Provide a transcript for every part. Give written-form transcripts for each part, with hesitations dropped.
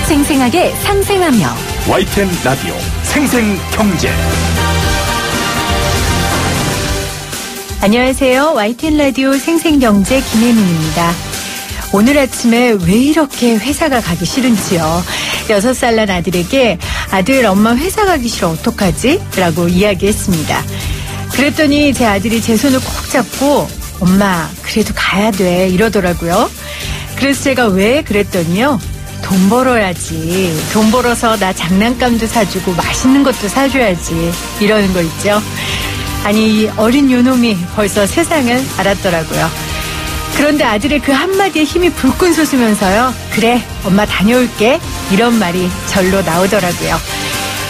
생생하게 상생하며 YTN 라디오 생생경제. 안녕하세요. YTN 라디오 생생경제 김혜민입니다. 오늘 아침에 왜 이렇게 회사가 가기 싫은지요. 6살 난 아들에게 아들 엄마 회사 가기 싫어 어떡하지? 라고 이야기했습니다. 그랬더니 제 아들이 제 손을 꼭 잡고 엄마 그래도 가야 돼 이러더라고요. 그래서 제가 왜 그랬더니요. 돈 벌어야지. 돈 벌어서 나 장난감도 사주고 맛있는 것도 사줘야지. 이러는 거 있죠. 아니 어린 요놈이 벌써 세상을 알았더라고요. 그런데 아들의 그 한마디에 힘이 불끈 솟으면서요. 그래 엄마 다녀올게. 이런 말이 절로 나오더라고요.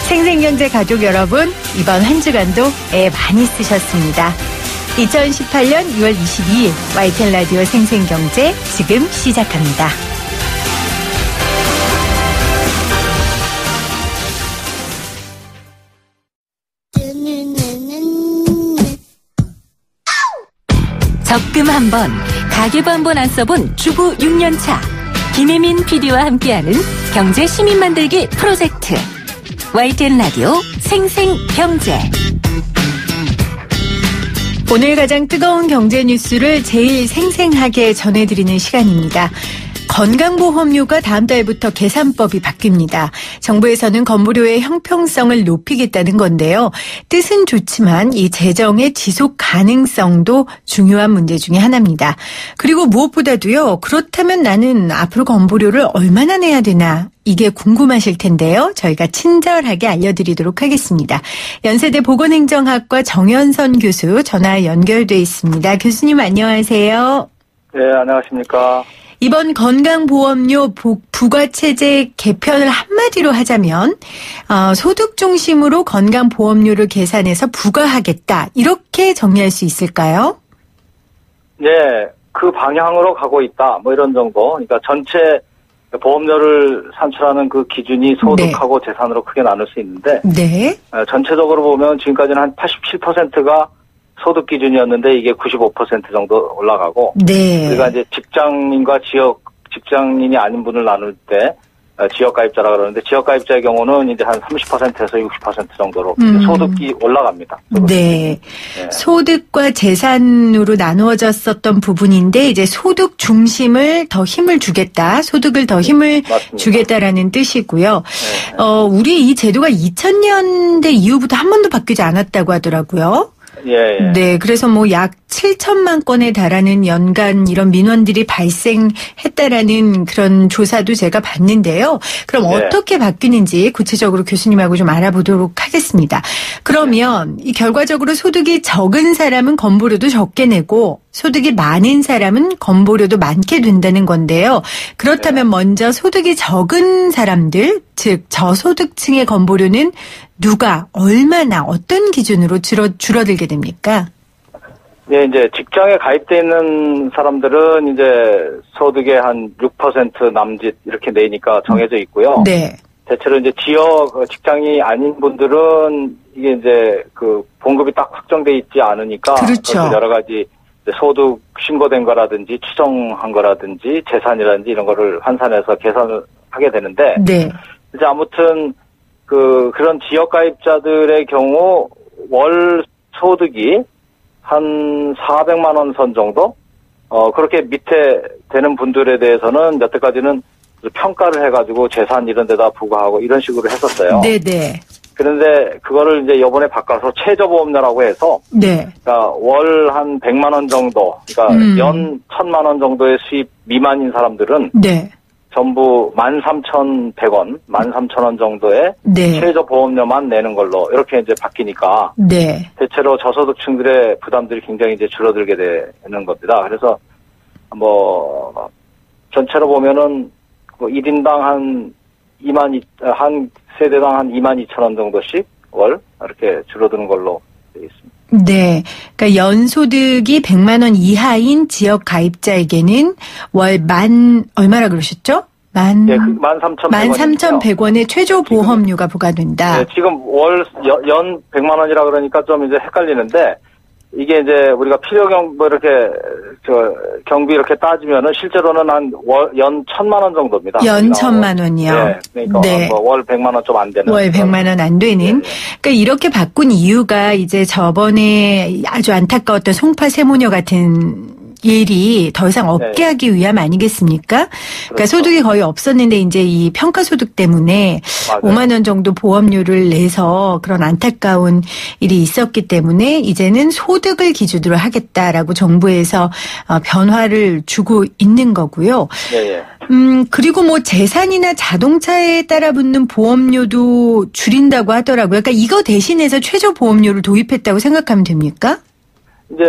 생생경제 가족 여러분, 이번 한 주간도 애 많이 쓰셨습니다. 2018년 2월 22일 YTN 라디오 생생경제 지금 시작합니다. 적금 한 번, 가계부 한 번 안 써본 주부 6년차 김혜민 PD와 함께하는 경제 시민 만들기 프로젝트 YTN 라디오 생생경제. 오늘 가장 뜨거운 경제 뉴스를 제일 생생하게 전해드리는 시간입니다. 건강보험료가 다음 달부터 계산법이 바뀝니다. 정부에서는 건보료의 형평성을 높이겠다는 건데요. 뜻은 좋지만 이 재정의 지속 가능성도 중요한 문제 중에 하나입니다. 그리고 무엇보다도요. 그렇다면 나는 앞으로 건보료를 얼마나 내야 되나 이게 궁금하실 텐데요. 저희가 친절하게 알려드리도록 하겠습니다. 연세대 보건행정학과 정현선 교수 전화 연결돼 있습니다. 교수님 안녕하세요. 네, 안녕하십니까. 이번 건강보험료 부과체제 개편을 한마디로 하자면 소득 중심으로 건강보험료를 계산해서 부과하겠다. 이렇게 정리할 수 있을까요? 네, 그 방향으로 가고 있다. 뭐 이런 정도. 그러니까 전체 보험료를 산출하는 그 기준이 소득하고 재산으로 크게 나눌 수 있는데 네. 전체적으로 보면 지금까지는 한 87%가 소득 기준이었는데 이게 95% 정도 올라가고 네. 우리가 이제 직장인과 직장인이 아닌 분을 나눌 때 지역가입자라 그러는데 지역가입자의 경우는 이제 한 30%에서 60% 정도로 소득이 올라갑니다. 네. 네. 소득과 재산으로 나누어졌었던 부분인데 이제 소득 중심을 더 힘을 주겠다. 소득을 더 힘을 맞습니다. 주겠다라는 뜻이고요. 네. 우리 이 제도가 2000년대 이후부터 한 번도 바뀌지 않았다고 하더라고요. 예. 네, 그래서 뭐 약 7천만 건에 달하는 연간 이런 민원들이 발생했다라는 그런 조사도 제가 봤는데요. 그럼 어떻게 바뀌는지 구체적으로 교수님하고 좀 알아보도록 하겠습니다. 그러면 이 결과적으로 소득이 적은 사람은 건보료도 적게 내고 소득이 많은 사람은 건보료도 많게 된다는 건데요. 그렇다면 먼저 소득이 적은 사람들, 즉 저소득층의 건보료는 누가 얼마나 어떤 기준으로 줄어들게 됩니까? 네, 이제 직장에 가입돼 있는 사람들은 이제 소득의 한 6% 남짓 이렇게 내니까 정해져 있고요. 네. 대체로 이제 지역 직장이 아닌 분들은 이게 이제 그 봉급이 딱 확정돼 있지 않으니까 그렇죠. 여러 가지 소득 신고된 거라든지 추정한 거라든지 재산이라든지 이런 거를 환산해서 계산을 하게 되는데 네. 이제 아무튼 그런 지역 가입자들의 경우 월 소득이 한 400만 원 선 정도? 그렇게 밑에 되는 분들에 대해서는 여태까지는 평가를 해가지고 재산 이런 데다 부과하고 이런 식으로 했었어요. 네네. 그런데 그거를 이제 이번에 바꿔서 최저보험료라고 해서. 네. 그러니까 월 한 100만 원 정도, 그러니까 연 1000만 원 정도의 수입 미만인 사람들은. 네. 전부 13,100원, 13,000원 정도의 네. 최저보험료만 내는 걸로 이렇게 이제 바뀌니까 네. 대체로 저소득층들의 부담들이 굉장히 이제 줄어들게 되는 겁니다. 그래서 뭐 전체로 보면은 1인당 한 세대당 한 22,000원 정도씩 월 이렇게 줄어드는 걸로 되어 있습니다. 네. 그러니까 연소득이 100만 원 이하인 지역 가입자에게는 월 얼마라 그러셨죠? 네, 13,100원의 최저 보험료가 부과된다. 네, 지금 연 100만 원이라 그러니까 좀 이제 헷갈리는데 이게 이제 우리가 필요경 뭐 이렇게 경비 이렇게 따지면은 실제로는 연 1,000만 원 정도입니다. 연 1,000만 원이요. 네. 그러니까 네. 월 100만 원 좀 안 되는. 월 100만 원 안 되는. 네. 그러니까 이렇게 바꾼 이유가 이제 저번에 아주 안타까웠던 송파 세모녀 같은 일이 더 이상 없게 하기 위함 아니겠습니까? 그러니까 그렇죠. 소득이 거의 없었는데 이제 이 평가소득 때문에 맞아요. 5만 원 정도 보험료를 내서 그런 안타까운 일이 있었기 때문에 이제는 소득을 기준으로 하겠다라고 정부에서 변화를 주고 있는 거고요. 네. 그리고 뭐 재산이나 자동차에 따라 붙는 보험료도 줄인다고 하더라고요. 그러니까 이거 대신해서 최저 보험료를 도입했다고 생각하면 됩니까? 이제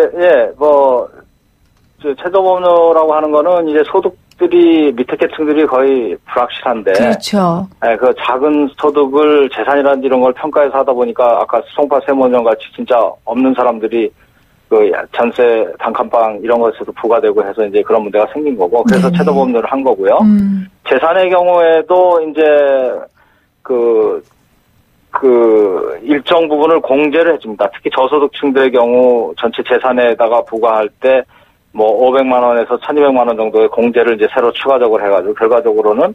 최저보험료라고 하는 거는 이제 소득들이 밑에 계층들이 거의 불확실한데. 그렇죠. 네, 그 작은 소득을 재산이라든지 이런 걸 평가해서 하다 보니까 아까 송파 세모년 같이 진짜 없는 사람들이 그 전세 단칸방 이런 것에도 부과되고 해서 이제 그런 문제가 생긴 거고 그래서 네네. 최저보험료를 한 거고요. 재산의 경우에도 이제 그 일정 부분을 공제를 해줍니다. 특히 저소득층들의 경우 전체 재산에다가 부과할 때 뭐 500만 원에서 1,200만 원 정도의 공제를 이제 새로 추가적으로 해가지고 결과적으로는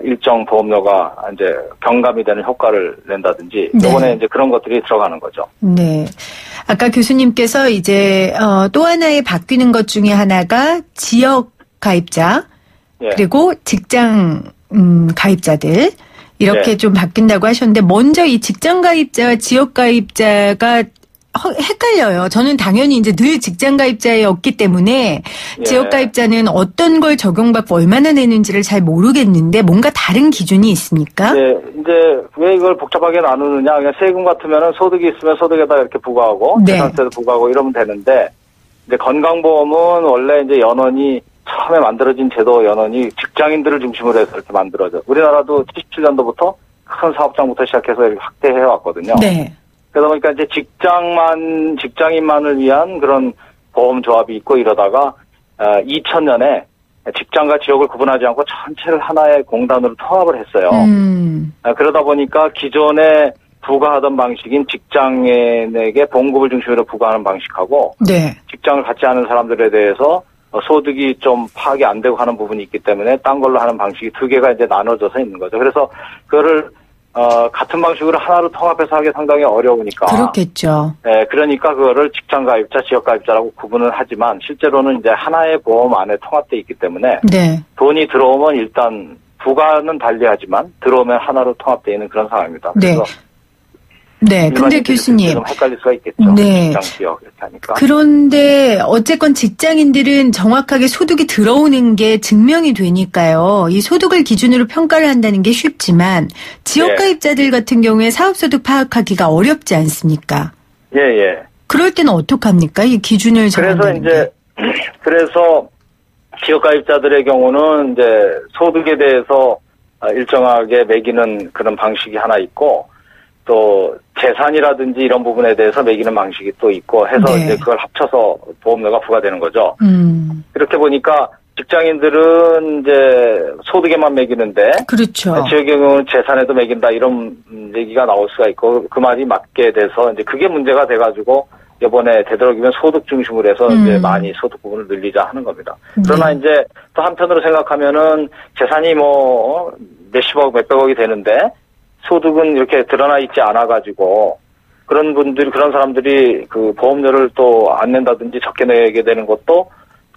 일정 보험료가 이제 경감이 되는 효과를 낸다든지 이번에 이제 그런 것들이 들어가는 거죠. 네. 아까 교수님께서 이제 또 하나의 바뀌는 것 중에 하나가 지역 가입자 그리고 직장 가입자들 이렇게 좀 바뀐다고 하셨는데 먼저 이 직장 가입자와 지역 가입자가 헷갈려요. 저는 당연히 이제 늘 직장 가입자였기 때문에 지역 가입자는 어떤 걸 적용받고 얼마나 내는지를 잘 모르겠는데 뭔가 다른 기준이 있습니까? 네, 이제 왜 이걸 복잡하게 나누느냐? 그냥 세금 같으면은 소득이 있으면 소득에다 이렇게 부과하고 재산세도 부과하고 이러면 되는데 이제 건강보험은 원래 이제 연원이 처음에 만들어진 제도 연원이 직장인들을 중심으로 해서 이렇게 만들어져. 우리나라도 77년도부터 큰 사업장부터 시작해서 이렇게 확대해 왔거든요. 네. 그러다 보니까 이제 직장인만을 위한 그런 보험조합이 있고 이러다가 2000년에 직장과 지역을 구분하지 않고 전체를 하나의 공단으로 통합을 했어요. 그러다 보니까 기존에 부과하던 방식인 직장인에게 봉급을 중심으로 부과하는 방식하고 직장을 갖지 않은 사람들에 대해서 소득이 좀 파악이 안 되고 하는 부분이 있기 때문에 딴 걸로 하는 방식이 두 개가 이제 나눠져서 있는 거죠. 그래서 그거를 같은 방식으로 하나로 통합해서 하기 상당히 어려우니까. 그렇겠죠. 네, 그러니까 그거를 직장 가입자, 지역 가입자라고 구분을 하지만 실제로는 이제 하나의 보험 안에 통합되어 있기 때문에 돈이 들어오면 일단 부과는 달리하지만 들어오면 하나로 통합되어 있는 그런 상황입니다. 그래서 네, 근데 교수님. 좀 헷갈릴 수가 있겠죠. 네. 직장, 지역 이렇게 하니까. 그런데 어쨌건 직장인들은 정확하게 소득이 들어오는 게 증명이 되니까요. 이 소득을 기준으로 평가를 한다는 게 쉽지만 지역가입자들 같은 경우에 사업소득 파악하기가 어렵지 않습니까? 예. 그럴 때는 어떡합니까? 이 기준을 정한다는 게. 그래서 지역가입자들의 경우는 이제 소득에 대해서 일정하게 매기는 그런 방식이 하나 있고 또 재산이라든지 이런 부분에 대해서 매기는 방식이 또 있고 해서 이제 그걸 합쳐서 보험료가 부과되는 거죠. 이렇게 보니까 직장인들은 이제 소득에만 매기는데 그렇죠. 지역의 경우는 재산에도 매긴다 이런 얘기가 나올 수가 있고 그 말이 맞게 돼서 이제 그게 문제가 돼가지고 이번에 되도록이면 소득 중심으로 해서 이제 많이 소득 부분을 늘리자 하는 겁니다. 그러나 이제 또 한편으로 생각하면은 재산이 뭐 몇십억, 몇백억이 되는데 소득은 이렇게 드러나 있지 않아가지고 그런 사람들이 그 보험료를 또 안 낸다든지 적게 내게 되는 것도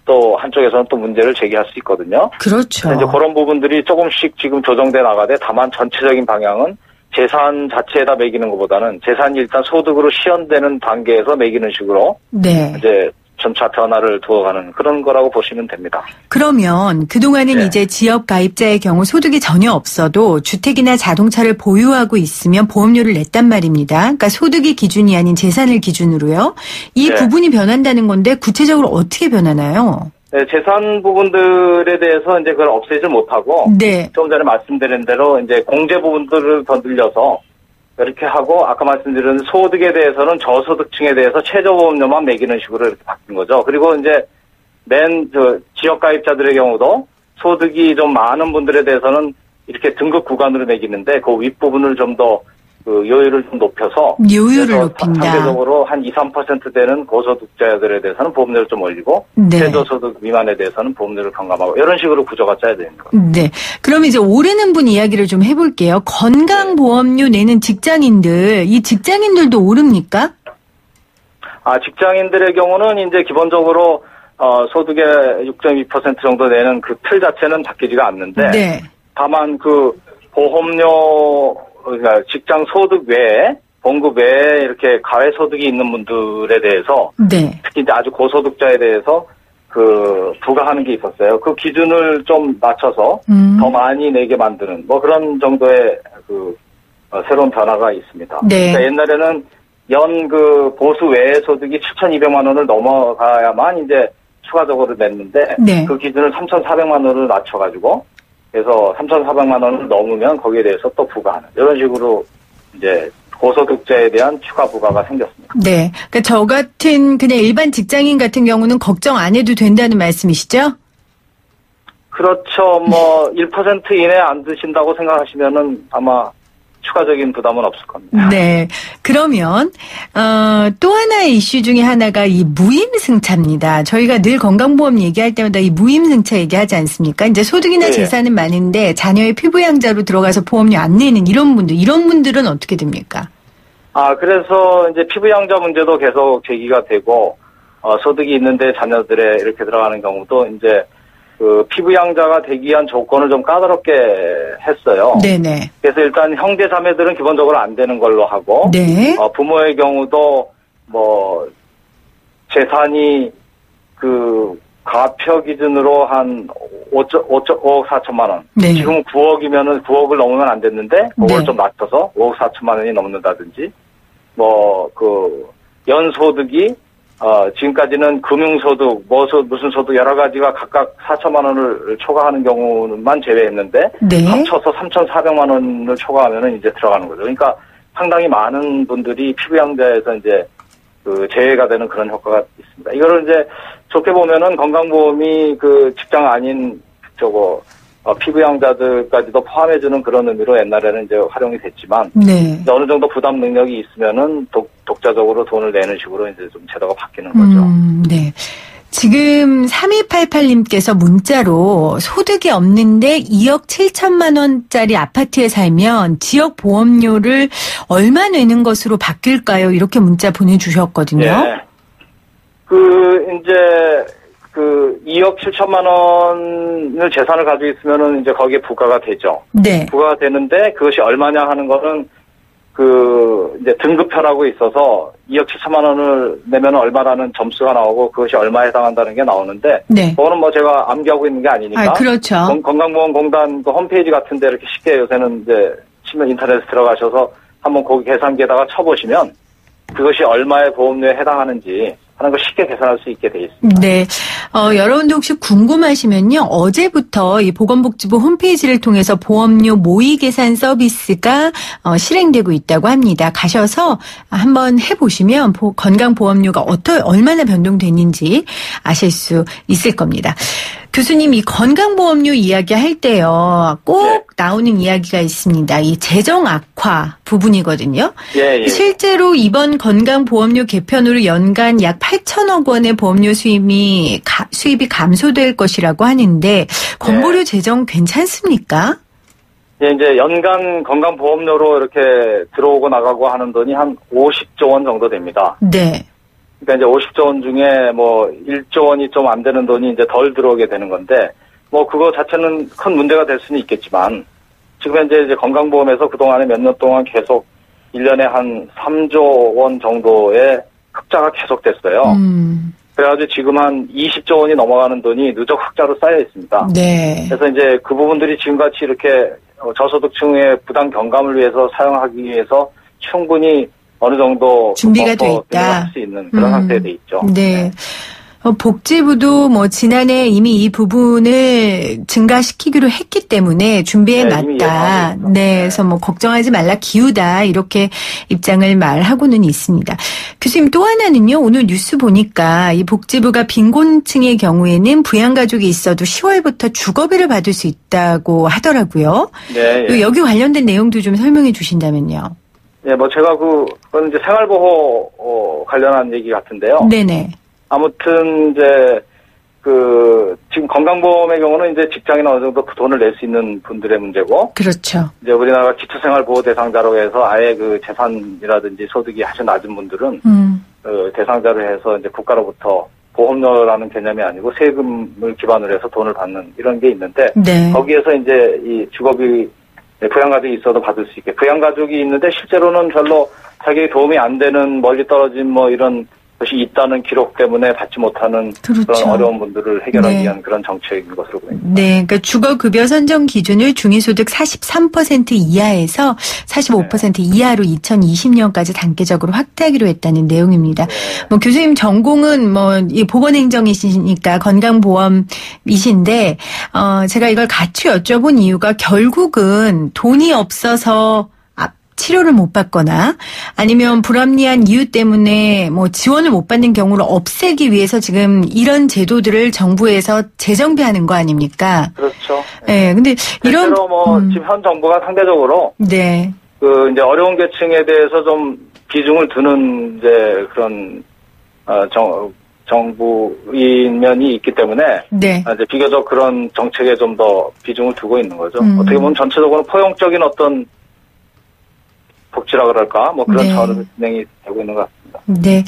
또 한쪽에서는 또 문제를 제기할 수 있거든요. 그렇죠. 이제 그런 부분들이 조금씩 지금 조정돼 나가되 다만 전체적인 방향은 재산 자체에다 매기는 것보다는 재산이 일단 소득으로 시현되는 단계에서 매기는 식으로 이제 점차 변화를 두어가는 그런 거라고 보시면 됩니다. 그러면 그동안은 이제 지역 가입자의 경우 소득이 전혀 없어도 주택이나 자동차를 보유하고 있으면 보험료를 냈단 말입니다. 그러니까 소득이 기준이 아닌 재산을 기준으로요. 이 부분이 변한다는 건데 구체적으로 어떻게 변하나요? 네, 재산 부분들에 대해서 이제 그걸 없애지 못하고 좀 전에 말씀드린 대로 이제 공제 부분들을 더 늘려서 이렇게 하고 아까 말씀드린 소득에 대해서는 저소득층에 대해서 최저보험료만 매기는 식으로 이렇게 바뀐 거죠. 그리고 이제 지역 가입자들의 경우도 소득이 좀 많은 분들에 대해서는 이렇게 등급 구간으로 매기는데 그 윗부분을 좀 더 그 요율을 좀 높여서 요율을 높인다. 상대적으로 한 2-3% 되는 고소득자들에 대해서는 보험료를 좀 올리고 네. 최저소득 미만에 대해서는 보험료를 경감하고 이런 식으로 구조가 짜야 되는 거예요. 네. 그럼 이제 오르는 분 이야기를 좀 해볼게요. 건강보험료 내는 직장인들, 이 직장인들도 오릅니까? 직장인들의 경우는 이제 기본적으로 소득의 6.2% 정도 내는 그 틀 자체는 바뀌지가 않는데 네. 다만 그 보험료 그러니까 직장 소득 외에 봉급 외에 이렇게 가외 소득이 있는 분들에 대해서 네. 특히 이제 아주 고소득자에 대해서 그 부과하는 게 있었어요. 그 기준을 좀 낮춰서 더 많이 내게 만드는 뭐 그런 정도의 그 새로운 변화가 있습니다. 네. 그러니까 옛날에는 연 그 보수 외의 소득이 7,200만 원을 넘어가야만 이제 추가적으로 냈는데 네. 그 기준을 3,400만 원으로 낮춰가지고 그래서 3,400만 원을 넘으면 거기에 대해서 또 부과하는 이런 식으로 이제 고소득자에 대한 추가 부과가 생겼습니다. 네, 그러니까 저 같은 그냥 일반 직장인 같은 경우는 걱정 안 해도 된다는 말씀이시죠? 그렇죠. 뭐 1% 이내 안 드신다고 생각하시면은 아마 추가적인 부담은 없을 겁니다. 네. 그러면 또 하나의 이슈 중에 하나가 이 무임승차입니다. 저희가 늘 건강보험 얘기할 때마다 이 무임승차 얘기하지 않습니까? 이제 소득이나 네. 재산은 많은데 자녀의 피부양자로 들어가서 보험료 안 내는 이런 분들은 어떻게 됩니까? 그래서 이제 피부양자 문제도 계속 제기가 되고 소득이 있는데 자녀들에 이렇게 들어가는 경우도 이제 그 피부양자가 되기 위한 조건을 좀 까다롭게 했어요. 네네. 그래서 일단 형제 자매들은 기본적으로 안 되는 걸로 하고, 네. 부모의 경우도 뭐 재산이 그 가표 기준으로 한 5억 4천만 원. 네. 지금 9억이면은 9억을 넘으면 안 됐는데 그걸 네. 좀 낮춰서 5억 4천만 원이 넘는다든지, 뭐 그 연소득이 지금까지는 금융소득, 무슨 소득 여러 가지가 각각 4천만 원을 초과하는 경우만 제외했는데 네. 합쳐서 3,400만 원을 초과하면은 이제 들어가는 거죠. 그러니까 상당히 많은 분들이 피부양자에서 이제 그 제외가 되는 그런 효과가 있습니다. 이거를 이제 좋게 보면은 건강보험이 그 직장 아닌 피부양자들까지도 포함해주는 그런 의미로 옛날에는 이제 활용이 됐지만 네. 어느 정도 부담 능력이 있으면은 독자적으로 돈을 내는 식으로 이제 좀 제도가 바뀌는 거죠. 네. 지금 3288님께서 문자로 소득이 없는데 2억 7천만 원짜리 아파트에 살면 지역 보험료를 얼마 내는 것으로 바뀔까요? 이렇게 문자 보내주셨거든요. 네. 이제 2억 7천만 원을 재산을 가지고 있으면은 이제 거기에 부과가 되죠. 네. 부과가 되는데 그것이 얼마냐 하는 거는 이제 등급표라고 있어서 2억 7천만 원을 내면 얼마라는 점수가 나오고 그것이 얼마에 해당한다는 게 나오는데. 네. 그거는 뭐 제가 암기하고 있는 게 아니니까. 그렇죠. 건강보험공단 그 홈페이지 같은 데 이렇게 쉽게 요새는 이제 치면 인터넷에 들어가셔서 한번 거기 계산기에다가 쳐보시면 그것이 얼마의 보험료에 해당하는지 하는 걸 쉽게 계산할 수 있게 돼 있습니다. 네. 여러분도 혹시 궁금하시면요. 어제부터 이 보건복지부 홈페이지를 통해서 보험료 모의 계산 서비스가 실행되고 있다고 합니다. 가셔서 한번 해보시면 건강보험료가 얼마나 변동됐는지 아실 수 있을 겁니다. 교수님, 이 건강보험료 이야기할 때요. 꼭 네. 나오는 이야기가 있습니다. 이 재정 악화 부분이거든요. 예. 실제로 이번 건강보험료 개편으로 연간 약 8천억 원의 보험료 수입이 감소될 것이라고 하는데 건보료 재정 괜찮습니까? 예, 이제 연간 건강보험료로 이렇게 들어오고 나가고 하는 돈이 한 50조 원 정도 됩니다. 네. 그러니까 이제 50조 원 중에 뭐 1조 원이 좀 안 되는 돈이 이제 덜 들어오게 되는 건데 뭐 그거 자체는 큰 문제가 될 수는 있겠지만 지금 현재 이제 건강보험에서 그동안에 몇 년 동안 계속 1년에 한 3조 원 정도의 흑자가 계속됐어요. 그래가지고 지금 한 20조 원이 넘어가는 돈이 누적 흑자로 쌓여 있습니다. 네. 그래서 이제 그 부분들이 지금같이 이렇게 저소득층의 부담 경감을 위해서 사용하기 위해서 충분히 어느 정도 준비가 돼 있다. 할 수 있는 그런 상태에 돼 있죠. 네. 복지부도 뭐 지난해 이미 이 부분을 증가시키기로 했기 때문에 준비해 놨다. 네, 그래서 뭐 걱정하지 말라 기우다 이렇게 입장을 말하고는 있습니다. 교수님 또 하나는요. 오늘 뉴스 보니까 이 복지부가 빈곤층의 경우에는 부양가족이 있어도 10월부터 주거비를 받을 수 있다고 하더라고요. 네. 여기 관련된 내용도 좀 설명해 주신다면요. 예, 뭐 제가 그건 이제 생활보호 관련한 얘기 같은데요. 네네. 아무튼 이제 지금 건강보험의 경우는 이제 직장인 어느 정도 그 돈을 낼 수 있는 분들의 문제고. 그렇죠. 이제 우리나라가 기초생활보호 대상자로 해서 아예 그 재산이라든지 소득이 아주 낮은 분들은 대상자로 해서 이제 국가로부터 보험료라는 개념이 아니고 세금을 기반으로 해서 돈을 받는 이런 게 있는데. 네. 거기에서 이제 이 주거비 부양가족이 있어도 받을 수 있게. 부양가족이 있는데 실제로는 별로 자기에게 도움이 안 되는 멀리 떨어진 뭐 이런 것이 있다는 기록 때문에 받지 못하는 그렇죠. 그런 어려운 분들을 해결하기 네. 위한 그런 정책인 것으로 보입니다. 네, 그러니까 주거급여 선정 기준을 중위소득 43% 이하에서 45% 네. 이하로 2020년까지 단계적으로 확대하기로 했다는 내용입니다. 네. 뭐 교수님 전공은 뭐 이 보건행정이시니까 건강보험이신데 제가 이걸 같이 여쭤본 이유가 결국은 돈이 없어서 치료를 못 받거나 아니면 불합리한 이유 때문에 뭐 지원을 못 받는 경우를 없애기 위해서 지금 이런 제도들을 정부에서 재정비하는 거 아닙니까? 그렇죠. 네, 근데 이런 지금 현 정부가 상대적으로 네. 이제 어려운 계층에 대해서 좀 비중을 두는 이제 그런 정부인 면이 있기 때문에 네. 이제 비교적 그런 정책에 좀 더 비중을 두고 있는 거죠. 어떻게 보면 전체적으로 포용적인 어떤 복지라 그럴까? 뭐 그런 차원에서 진행이 되고 있는 것 같습니다. 네.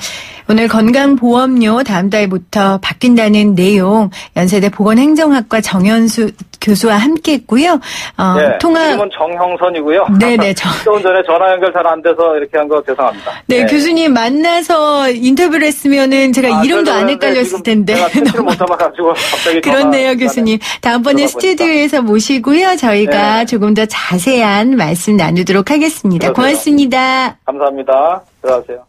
오늘 건강보험료 다음 달부터 바뀐다는 내용 연세대 보건행정학과 정현수 교수와 함께 했고요. 네, 지금은 정형선이고요. 네네. 조금 전에 전화 연결 잘 안 돼서 이렇게 한 거 죄송합니다. 네, 교수님 만나서 인터뷰를 했으면은 제가 이름도 안 헷갈렸을 텐데. 제가 택시를 못 잡아가지고 갑자기 그렇네요, 교수님. 다음번에 스튜디오에서 모시고요. 저희가 네. 조금 더 자세한 말씀 나누도록 하겠습니다. 그러세요. 고맙습니다. 감사합니다. 들어가세요.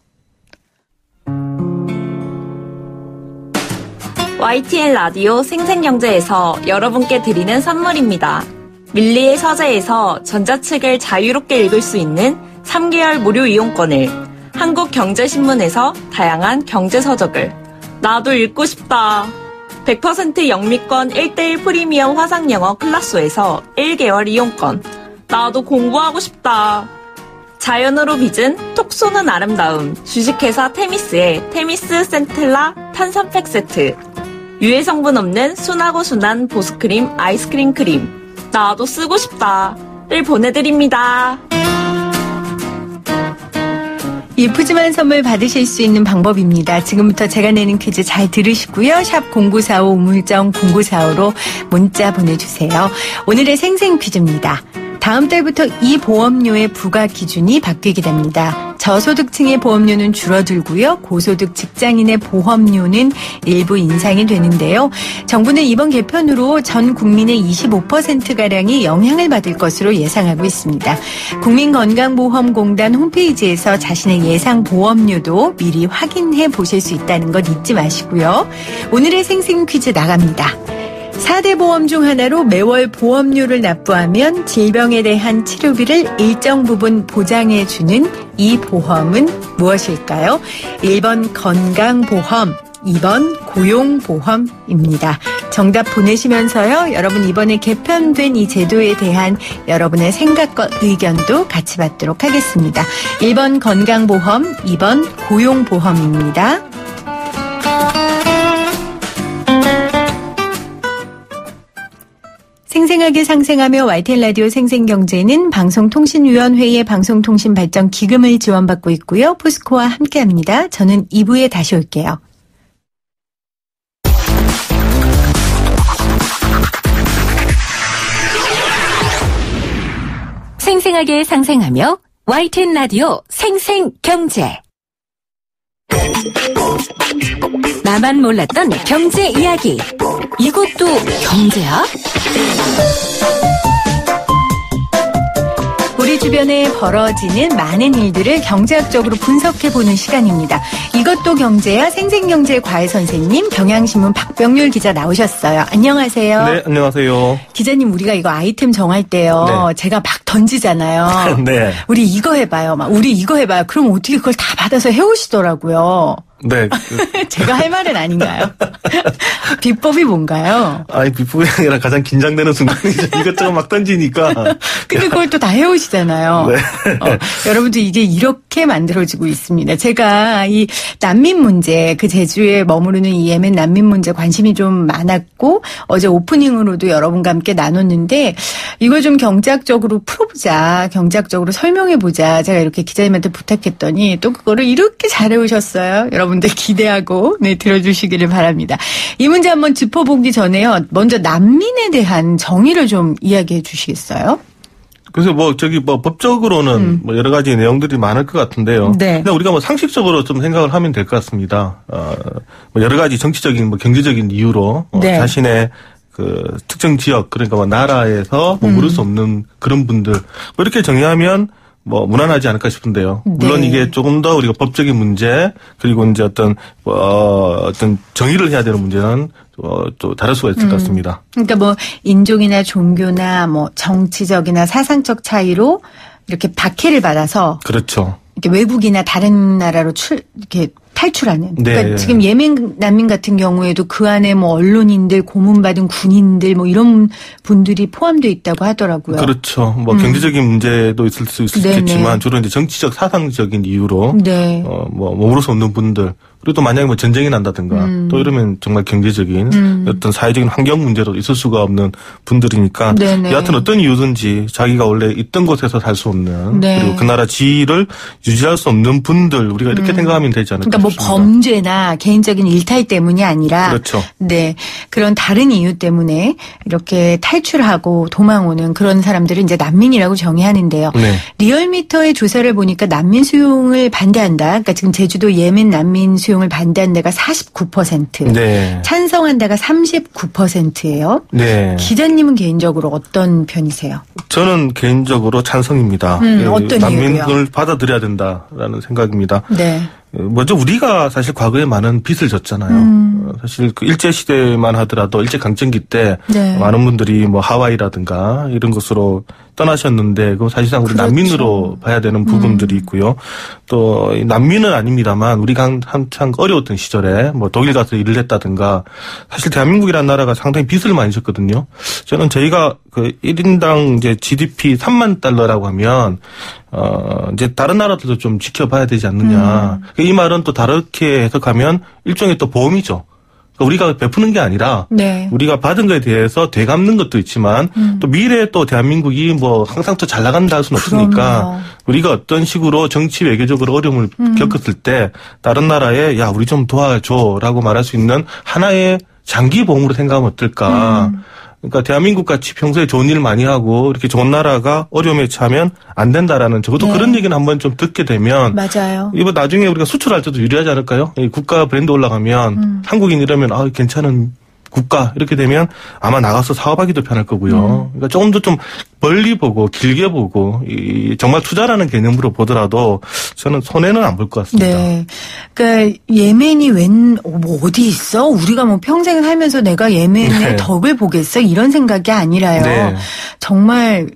YTN 라디오 생생경제에서 여러분께 드리는 선물입니다. 밀리의 서재에서 전자책을 자유롭게 읽을 수 있는 3개월 무료 이용권을, 한국경제신문에서 다양한 경제서적을, 나도 읽고 싶다. 100% 영미권 1:1 프리미엄 화상영어 클라소에서 1개월 이용권, 나도 공부하고 싶다. 자연으로 빚은 톡 쏘는 아름다움, 주식회사 테미스의 테미스 센텔라 탄산팩 세트, 유해 성분 없는 순하고 순한 보습크림 아이스크림 크림, 나도 쓰고 싶다를 보내드립니다. 이 푸짐한 선물 받으실 수 있는 방법입니다. 지금부터 제가 내는 퀴즈 잘 들으시고요. 샵 0945 우물정 0945로 문자 보내주세요. 오늘의 생생 퀴즈입니다. 다음 달부터 이 보험료의 부과 기준이 바뀌게 됩니다. 저소득층의 보험료는 줄어들고요. 고소득 직장인의 보험료는 일부 인상이 되는데요. 정부는 이번 개편으로 전 국민의 25%가량이 영향을 받을 것으로 예상하고 있습니다. 국민건강보험공단 홈페이지에서 자신의 예상 보험료도 미리 확인해 보실 수 있다는 것 잊지 마시고요. 오늘의 생생 퀴즈 나갑니다. 4대 보험 중 하나로 매월 보험료를 납부하면 질병에 대한 치료비를 일정 부분 보장해주는 이 보험은 무엇일까요? 1번 건강보험, 2번 고용보험입니다. 정답 보내시면서요. 여러분 이번에 개편된 이 제도에 대한 여러분의 생각과 의견도 같이 받도록 하겠습니다. 1번 건강보험, 2번 고용보험입니다. 생생하게 상생하며 YTN 라디오 생생경제는 방송통신위원회의 방송통신발전기금을 지원받고 있고요. 포스코와 함께합니다. 저는 2부에 다시 올게요. 생생하게 상생하며 YTN 라디오 생생경제. 나만 몰랐던 경제 이야기. 이것도 경제야? 우리 주변에 벌어지는 많은 일들을 경제학적으로 분석해보는 시간입니다. 이것도 경제야. 생생경제 과외 선생님, 경향신문 박병률 기자 나오셨어요. 안녕하세요. 네, 안녕하세요. 기자님, 우리가 이거 아이템 정할 때요. 네. 제가 막 던지잖아요. 네. 우리 이거 해봐요. 우리 이거 해봐요. 그럼 어떻게 그걸 다 받아서 해오시더라고요. 네. 제가 할 말은 아닌가요? 비법이 뭔가요? 아니, 비법이 아니라 가장 긴장되는 순간이죠. 이것저것 막 던지니까. 근데 그걸 또 다 해오시잖아요. 네. 여러분들 이게 이렇게 만들어지고 있습니다. 제가 이 난민 문제, 그 제주에 머무르는 이 예멘 난민 문제 관심이 좀 많았고 어제 오프닝으로도 여러분과 함께 나눴는데 이걸 좀 경제학적으로 풀어보자. 경제학적으로 설명해보자. 제가 이렇게 기자님한테 부탁했더니 또 그거를 이렇게 잘해오셨어요. 여러분들 기대하고 네, 들어주시기를 바랍니다. 이 문제 한번 짚어보기 전에요. 먼저 난민에 대한 정의를 좀 이야기해 주시겠어요? 그래서 법적으로는 여러 가지 내용들이 많을 것 같은데요. 네. 근데 우리가 상식적으로 좀 생각을 하면 될 것 같습니다. 여러 가지 정치적인, 경제적인 이유로 네. 자신의 그 특정 지역, 그러니까 나라에서 머무를 수 없는 그런 분들, 이렇게 정의하면 무난하지 않을까 싶은데요. 물론 네. 이게 조금 더 우리가 법적인 문제, 그리고 이제 어떤 정의를 해야 되는 문제는 또 다를 수가 있을 것 같습니다. 그러니까 인종이나 종교나 정치적이나 사상적 차이로 이렇게 박해를 받아서. 그렇죠. 이렇게 외국이나 다른 나라로 이렇게 탈출하는. 네. 그러니까 지금 예멘 난민 같은 경우에도 그 안에 언론인들, 고문받은 군인들 이런 분들이 포함되어 있다고 하더라고요. 그렇죠. 경제적인 문제도 있을 수 있겠지만 네네. 주로 이제 정치적, 사상적인 이유로 네. 머무를 수 없는 분들. 그리고 또 만약에 전쟁이 난다든가 또 이러면 정말 경제적인 어떤 사회적인 환경 문제도 있을 수가 없는 분들이니까 네네. 여하튼 어떤 이유든지 자기가 원래 있던 곳에서 살 수 없는 네. 그리고 그 나라 지위를 유지할 수 없는 분들 우리가 이렇게 생각하면 되지 않을까 그러니까 싶습니다. 범죄나 개인적인 일탈 때문이 아니라 그렇죠. 네. 그런 다른 이유 때문에 이렇게 탈출하고 도망오는 그런 사람들을 이제 난민이라고 정의하는데요. 네. 리얼미터의 조사를 보니까 난민 수용을 반대한다. 그러니까 지금 제주도 예멘 난민 수용을 반대한 데가 49%. 네. 찬성한 데가 39%예요. 네. 기자님은 개인적으로 어떤 편이세요? 저는 개인적으로 찬성입니다. 어떤 난민을 이유로요? 받아들여야 된다라는 생각입니다. 네. 먼저 우리가 사실 과거에 많은 빚을 졌잖아요. 사실 그 일제시대만 하더라도 일제강점기 때 네. 많은 분들이 하와이라든가 이런 곳으로 떠나셨는데 그건 사실상 우리 그렇죠. 난민으로 봐야 되는 부분들이 있고요. 또 난민은 아닙니다만 우리가 한창 어려웠던 시절에 독일 가서 일을 했다든가 사실 대한민국이라는 나라가 상당히 빚을 많이 졌거든요. 저는 저희가 그 1인당 이제 GDP 3만 달러라고 하면 이제 다른 나라들도 좀 지켜봐야 되지 않느냐. 이 말은 또 다르게 해석하면 일종의 또 보험이죠. 우리가 베푸는 게 아니라 네. 우리가 받은 것에 대해서 되갚는 것도 있지만 또 미래에 또 대한민국이 항상 또 잘 나간다 할 수는 없으니까 그럼요. 우리가 어떤 식으로 정치 외교적으로 어려움을 겪었을 때 다른 나라에 야 우리 좀 도와줘라고 말할 수 있는 하나의 장기 보험으로 생각하면 어떨까. 그러니까 대한민국 같이 평소에 좋은 일 많이 하고 이렇게 좋은 나라가 어려움에 처하면 안 된다라는 적어도 네. 그런 얘기는 한번 좀 듣게 되면 맞아요. 이거 나중에 우리가 수출할 때도 유리하지 않을까요? 이 국가 브랜드 올라가면 한국인 이러면 괜찮은 국가 이렇게 되면 아마 나가서 사업하기도 편할 거고요. 그러니까 조금 더 좀 멀리 보고 길게 보고 정말 투자라는 개념으로 보더라도 저는 손해는 안 볼 것 같습니다. 네. 그러니까 예멘이 어디 있어? 우리가 평생 살면서 내가 예멘의 네. 덕을 보겠어? 이런 생각이 아니라요. 네. 정말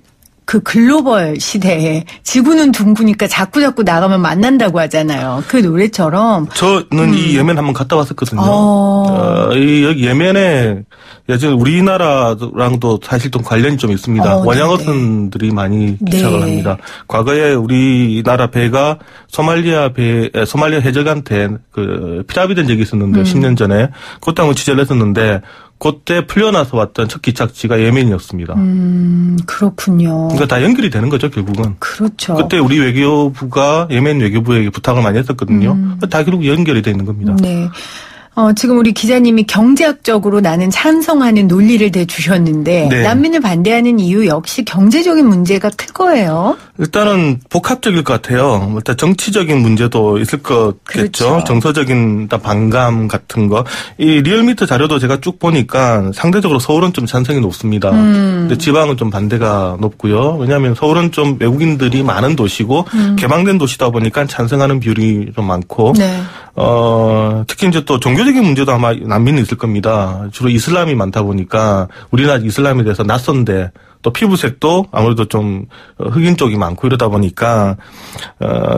그 글로벌 시대에 지구는 둥그니까 자꾸 나가면 만난다고 하잖아요. 그 노래처럼. 저는 이 예멘 한번 갔다 왔었거든요. 여기 예멘에 예전 우리나라랑도 사실 좀 관련이 좀 있습니다. 원양어선들이 많이 기착을 합니다. 과거에 우리나라 배가 소말리아 해적한테 피랍이 된 적이 있었는데 10년 전에 그때 한번 취재를 했었는데 그때 풀려나서 왔던 첫 기착지가 예멘이었습니다. 그렇군요. 그러니까 다 연결이 되는 거죠, 결국은. 그렇죠. 그때 우리 외교부가 예멘 외교부에게 부탁을 많이 했었거든요. 다 결국 연결이 되어 있는 겁니다. 네. 지금 우리 기자님이 경제학적으로 나는 찬성하는 논리를 대주셨는데 네. 난민을 반대하는 이유 역시 경제적인 문제가 클 거예요. 일단은 복합적일 것 같아요. 일단 정치적인 문제도 있을 거겠죠. 그렇죠. 정서적인 반감 같은 거. 이 리얼미터 자료도 제가 쭉 보니까 상대적으로 서울은 좀 찬성이 높습니다. 근데 지방은 좀 반대가 높고요. 왜냐하면 서울은 좀 외국인들이 많은 도시고 개방된 도시다 보니까 찬성하는 비율이 좀 많고 네. 특히 이제 또 종교적인 문제도 아마 난민은 있을 겁니다. 주로 이슬람이 많다 보니까 우리나라 이슬람에 대해서 낯선데 또 피부색도 아무래도 좀 흑인 쪽이 많고 이러다 보니까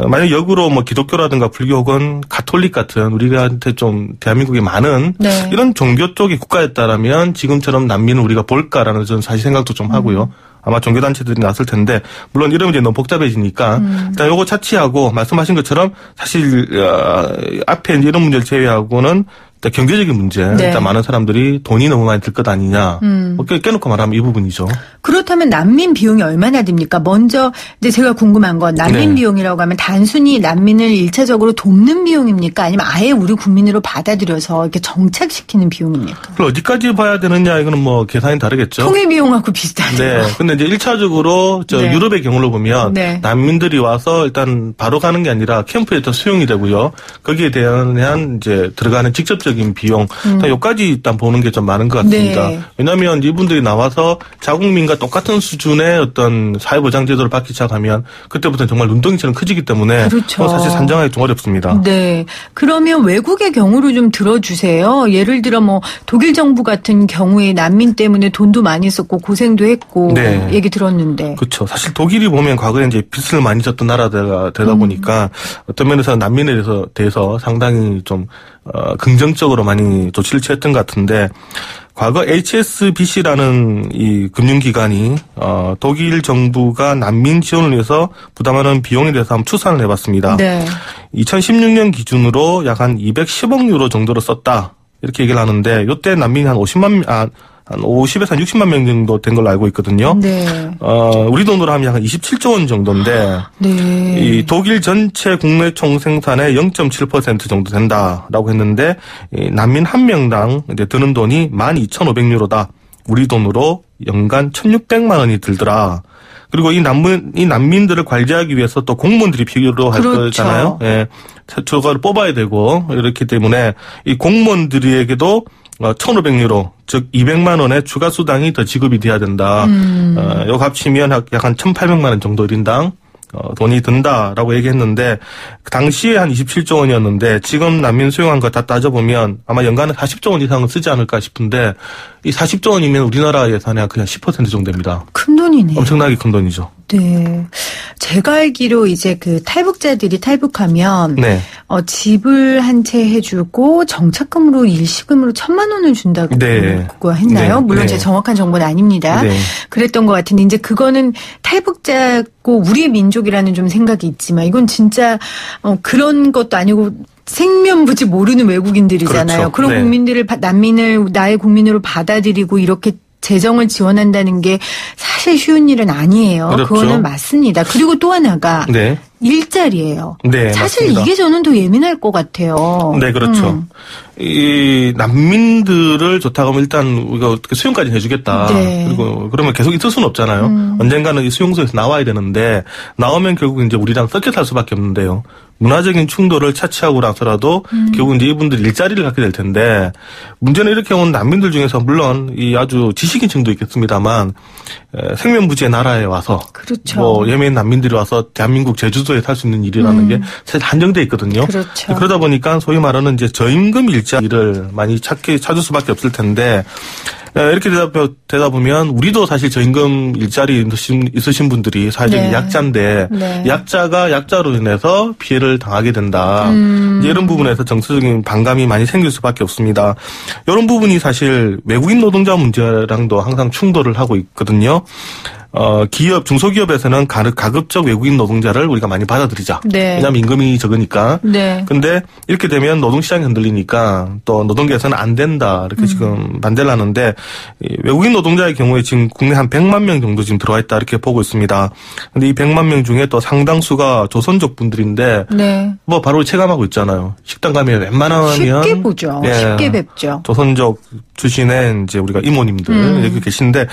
만약 역으로 뭐 기독교라든가 불교 혹은 가톨릭 같은 우리한테 좀 대한민국에 많은 네. 이런 종교 쪽의 국가였다라면 지금처럼 난민을 우리가 볼까라는 저는 사실 생각도 좀 하고요. 아마 종교단체들이 나설 텐데 물론 이러면 이제 너무 복잡해지니까 일단 요거 차치하고 말씀하신 것처럼 사실 앞에 이제 이런 문제를 제외하고는 일단 경제적인 문제, 네. 일단 많은 사람들이 돈이 너무 많이 들 것 아니냐. 깨놓고 말하면 이 부분이죠. 그렇다면 난민 비용이 얼마나 듭니까? 먼저 이제 제가 궁금한 건 난민 네. 비용이라고 하면 단순히 난민을 1차적으로 돕는 비용입니까? 아니면 아예 우리 국민으로 받아들여서 이렇게 정착시키는 비용입니까? 그럼 어디까지 봐야 되느냐 이거는 뭐 계산이 다르겠죠. 통일 비용하고 비슷하죠. 네. 근데 이제 1차적으로 네. 유럽의 경우를 보면 네. 난민들이 와서 일단 바로 가는 게 아니라 캠프에 더 수용이 되고요. 거기에 대한 이제 들어가는 직접적인 비용, 여기까지 일단 보는 게 좀 많은 것 같습니다. 네. 왜냐하면 이분들이 나와서 자국민과 똑같은 수준의 어떤 사회보장제도를 받기 시작하면 그때부터는 정말 눈덩이처럼 커지기 때문에 그렇죠. 사실 산정하기 좀 어렵습니다. 네. 그러면 외국의 경우를 좀 들어주세요. 예를 들어 뭐 독일 정부 같은 경우에 난민 때문에 돈도 많이 썼고 고생도 했고 네. 얘기 들었는데. 그렇죠. 사실 독일이 보면 과거에 이제 빚을 많이 졌던 나라가 되다 보니까 어떤 면에서 난민에 대해서 상당히 좀 긍정적으로 많이 조치를 취했던 것 같은데 과거 HSBC라는 이 금융기관이 독일 정부가 난민 지원을 위해서 부담하는 비용에 대해서 한번 추산을 해봤습니다. 네. 2016년 기준으로 약 한 210억 유로 정도로 썼다 이렇게 얘기를 하는데 이때 난민이 한 50에서 한 60만 명 정도 된 걸로 알고 있거든요. 네. 우리 돈으로 하면 약 27조 원 정도인데, 네. 이 독일 전체 국내 총생산의 0.7% 정도 된다라고 했는데, 이 난민 한 명당 이제 드는 돈이 12,500유로다. 우리 돈으로 연간 1,600만 원이 들더라. 그리고 이 난민들을 관리하기 위해서 또 공무원들이 필요할 그렇죠. 거잖아요. 예. 저거를 뽑아야 되고, 이렇기 때문에 이 공무원들에게도 1,500유로, 즉 200만 원의 추가 수당이 더 지급이 돼야 된다. 이거 합치면 약 한 1,800만 원 정도 1인당 돈이 든다라고 얘기했는데 당시에 한 27조 원이었는데 지금 난민 수용한 거 다 따져보면 아마 연간에 40조 원 이상은 쓰지 않을까 싶은데 이 40조 원이면 우리나라 예산의 그냥 10% 정도 됩니다. 큰 돈이네요. 엄청나게 큰 돈이죠. 네. 제가 알기로 이제 그 탈북자들이 탈북하면 네. 집을 한 채 해주고 정착금으로 일시금으로 1,000만 원을 준다고 네. 그거 했나요? 네. 물론 제 정확한 정보는 아닙니다. 네. 그랬던 것 같은데 이제 그거는 탈북자고 우리의 민족이라는 좀 생각이 있지만 이건 진짜 그런 것도 아니고 생면부지 모르는 외국인들이잖아요. 그렇죠. 그런 네. 국민들을 난민을 나의 국민으로 받아들이고 이렇게 재정을 지원한다는 게 사실 쉬운 일은 아니에요. 어렵죠. 그거는 맞습니다. 그리고 또 하나가 네. 일자리예요. 네, 사실 맞습니다. 이게 저는 더 예민할 것 같아요. 네, 그렇죠. 이 난민들을 좋다고 하면 일단 우리가 어떻게 수용까지 해주겠다. 네. 그리고 그러면 계속 있을 수는 없잖아요. 언젠가는 이 수용소에서 나와야 되는데 나오면 결국 이제 우리랑 섞여 살 수밖에 없는데요. 문화적인 충돌을 차치하고 나서라도 결국 이제 이분들이 일자리를 갖게 될 텐데 문제는 이렇게 온 난민들 중에서 물론 이 아주 지식인층도 있겠습니다만 생면부지의 나라에 와서 그렇죠. 뭐 예멘 난민들이 와서 대한민국 제주도에 살 수 있는 일이라는 게 사실 한정돼 있거든요. 그렇죠. 그러다 보니까 소위 말하는 이제 저임금 일자리를 많이 찾을 수밖에 없을 텐데 이렇게 되다 보면 우리도 사실 저임금 일자리 있으신 분들이 사실적인 네. 약자인데 네. 약자가 약자로 인해서 피해를 당하게 된다. 이제 이런 부분에서 정서적인 반감이 많이 생길 수밖에 없습니다. 이런 부분이 사실 외국인 노동자 문제랑도 항상 충돌을 하고 있거든요. 기업, 중소기업에서는 가급적 외국인 노동자를 우리가 많이 받아들이자. 네. 왜냐하면 임금이 적으니까. 네. 근데 이렇게 되면 노동시장이 흔들리니까 또 노동계에서는 안 된다. 이렇게 지금 반대를 하는데 외국인 노동자의 경우에 지금 국내 한 100만 명 정도 지금 들어와 있다. 이렇게 보고 있습니다. 근데 이 100만 명 중에 또 상당수가 조선족 분들인데. 네. 뭐 바로 체감하고 있잖아요. 식당 가면 웬만하면. 쉽게 보죠. 예, 쉽게 뵙죠. 조선족 출신의 이제 우리가 이모님들 여기 계신데.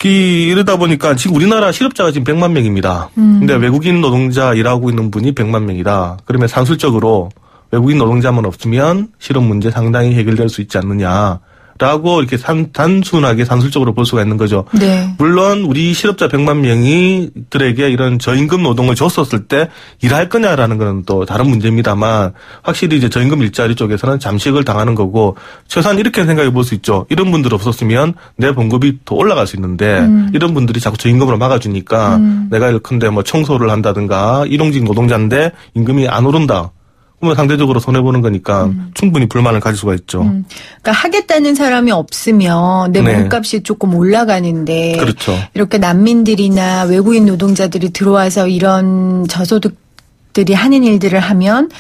이러다 보니까 지금 우리나라 실업자가 지금 100만 명입니다. 근데 외국인 노동자 일하고 있는 분이 100만 명이다. 그러면 산술적으로 외국인 노동자만 없으면 실업 문제 상당히 해결될 수 있지 않느냐. 라고 이렇게 단순하게 산술적으로 볼 수가 있는 거죠. 네. 물론 우리 실업자 100만 명이들에게 이런 저임금 노동을 줬었을 때 일할 거냐라는 건 또 다른 문제입니다만 확실히 이제 저임금 일자리 쪽에서는 잠식을 당하는 거고 최소한 이렇게 생각해 볼 수 있죠. 이런 분들 없었으면 내 봉급이 더 올라갈 수 있는데 이런 분들이 자꾸 저임금으로 막아주니까 내가 예컨대 뭐 청소를 한다든가 일용직 노동자인데 임금이 안 오른다. 그러면 상대적으로 손해보는 거니까 충분히 불만을 가질 수가 있죠. 그러니까 하겠다는 사람이 없으면 내 몸값이 조금 올라가는데 그렇죠. 이렇게 난민들이나 외국인 노동자들이 들어와서 이런 저소득들이 하는 일들을 하면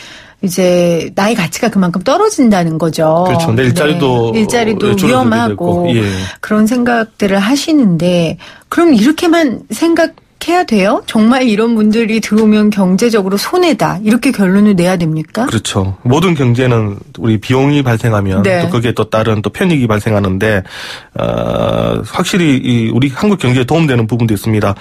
이제 나의 가치가 그만큼 떨어진다는 거죠. 그렇죠. 내 일자리도 위험하고 그런 생각들을 하시는데 그럼 이렇게만 생각해야 돼요? 정말 이런 분들이 들어오면 경제적으로 손해다. 이렇게 결론을 내야 됩니까? 그렇죠. 모든 경제는 우리 비용이 발생하면 또 거기에 또 다른 또 편익이 발생하는데 확실히 우리 한국 경제에 도움되는 부분도 있습니다.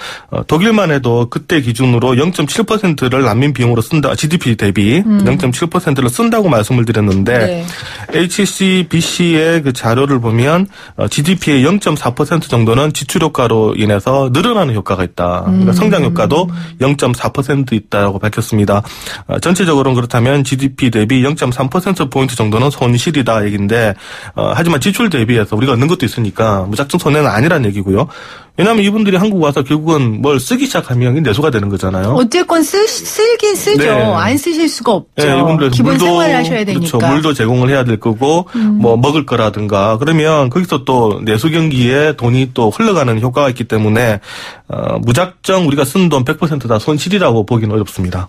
독일만 해도 그때 기준으로 0.7%를 난민 비용으로 쓴다. GDP 대비 0.7%를 쓴다고 말씀을 드렸는데 HSBC의 그 자료를 보면 GDP의 0.4% 정도는 지출 효과로 인해서 늘어나는 효과가 있다. 그러니까 성장 효과도 0.4% 있다고 밝혔습니다. 전체적으로는 그렇다면 GDP 대비 0.3%포인트 정도는 손실이다 얘기인데 하지만 지출 대비해서 우리가 얻는 것도 있으니까 무작정 손해는 아니란 얘기고요. 왜냐하면 이분들이 한국 와서 결국은 뭘 쓰기 시작하면 내수가 되는 거잖아요. 어쨌건 쓰긴 쓰죠. 안 쓰실 수가 없죠. 기본 생활을 하셔야 되니까. 그렇죠. 물도 제공을 해야 될 거고 뭐 먹을 거라든가 그러면 거기서 또 내수 경기에 돈이 또 흘러가는 효과가 있기 때문에 무작정 우리가 쓴 돈 100% 다 손실이라고 보기는 어렵습니다.